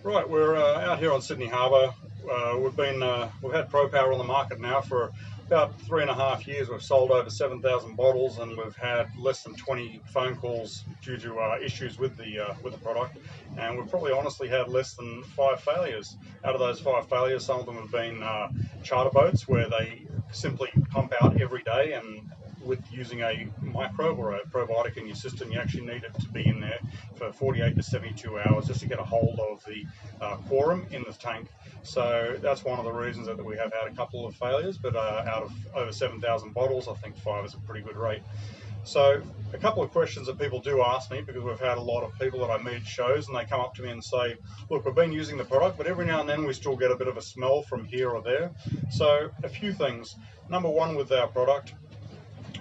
Right, we're out here on Sydney Harbour. We've had ProPower on the market now for about 3.5 years. We've sold over 7,000 bottles, and we've had less than 20 phone calls due to issues with the product. And we've probably honestly had less than 5 failures. Out of those 5 failures, some of them have been charter boats where they simply pump out every day, and with using a microbe or a probiotic in your system, you actually need it to be in there for 48 to 72 hours just to get a hold of the quorum in the tank. So that's one of the reasons that we have had a couple of failures, but out of over 7,000 bottles, I think 5 is a pretty good rate. So a couple of questions that people do ask me, because we've had a lot of people that I meet at shows, and they come up to me and say, look, we've been using the product, but every now and then we still get a bit of a smell from here or there. So a few things. Number one, with our product,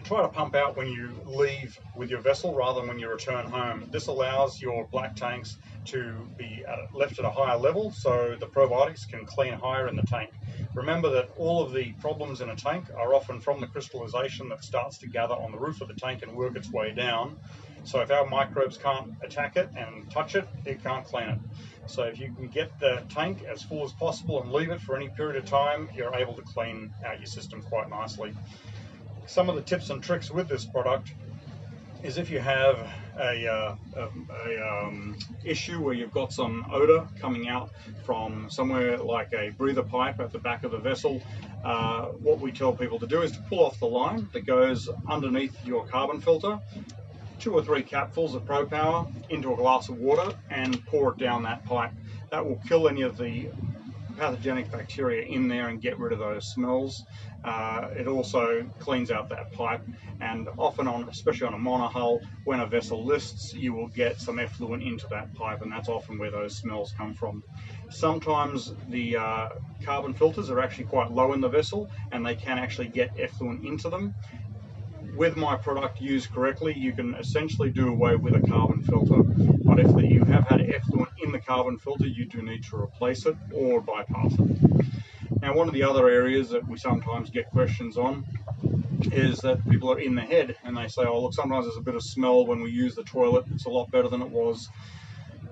try to pump out when you leave with your vessel rather than when you return home. This allows your black tanks to be left at a higher level so the probiotics can clean higher in the tank. Remember that all of the problems in a tank are often from the crystallization that starts to gather on the roof of the tank and work its way down. So if our microbes can't attack it and touch it, it can't clean it. So if you can get the tank as full as possible and leave it for any period of time, you're able to clean out your system quite nicely. Some of the tips and tricks with this product is if you have a issue where you've got some odor coming out from somewhere like a breather pipe at the back of the vessel, what we tell people to do is to pull off the line that goes underneath your carbon filter, 2 or 3 capfuls of ProPower into a glass of water, and pour it down that pipe. That will kill any of the pathogenic bacteria in there and get rid of those smells. It also cleans out that pipe, and often especially on a monohull, when a vessel lists, you will get some effluent into that pipe, and that's often where those smells come from. Sometimes the carbon filters are actually quite low in the vessel, and they can actually get effluent into them. With my product used correctly, you can essentially do away with a carbon filter, but if you have had effluent in the carbon filter, you do need to replace it or bypass it. Now, one of the other areas that we sometimes get questions on is that people are in the head and they say, oh look, sometimes there's a bit of smell when we use the toilet, it's a lot better than it was.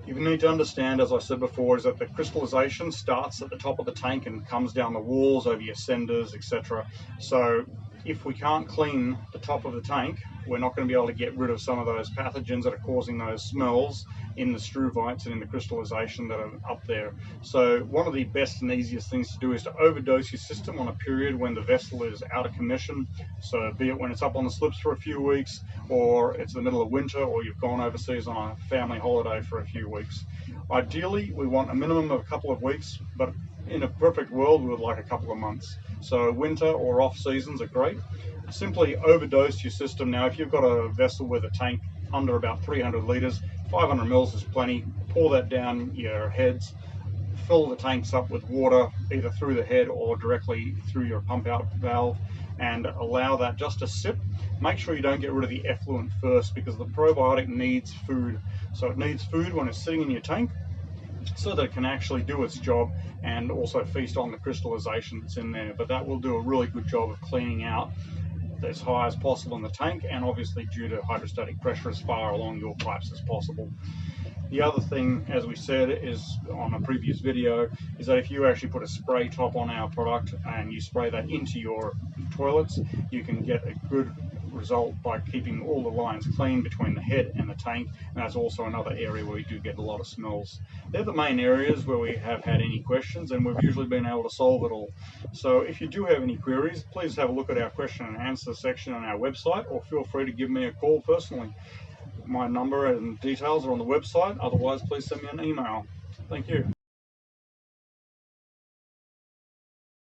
You need to understand, as I said before, is that the crystallization starts at the top of the tank and comes down the walls over your senders, etc. So if we can't clean the top of the tank, we're not going to be able to get rid of some of those pathogens that are causing those smells in the struvites and in the crystallization that are up there. So one of the best and easiest things to do is to overdose your system on a period when the vessel is out of commission. So be it when it's up on the slips for a few weeks, or it's the middle of winter, or you've gone overseas on a family holiday for a few weeks. Ideally, we want a minimum of a couple of weeks, but in a perfect world, we would like a couple of months. So winter or off seasons are great. Simply overdose your system. Now, if you've got a vessel with a tank under about 300 litres, 500 mils is plenty. Pour that down your heads. Fill the tanks up with water, either through the head or directly through your pump out valve, and allow that just to sip. Make sure you don't get rid of the effluent first, because the probiotic needs food. So it needs food when it's sitting in your tank, so that it can actually do its job and also feast on the crystallization that's in there. But that will do a really good job of cleaning out as high as possible in the tank, and obviously due to hydrostatic pressure, as far along your pipes as possible. The other thing, as we said is on a previous video, is that if you actually put a spray top on our product and you spray that into your toilets, you can get a good result by keeping all the lines clean between the head and the tank, and that's also another area where we do get a lot of smells. They're the main areas where we have had any questions, and we've usually been able to solve it all. So if you do have any queries, please have a look at our question and answer section on our website, or feel free to give me a call personally. My number and details are on the website. Otherwise, please send me an email. Thank you.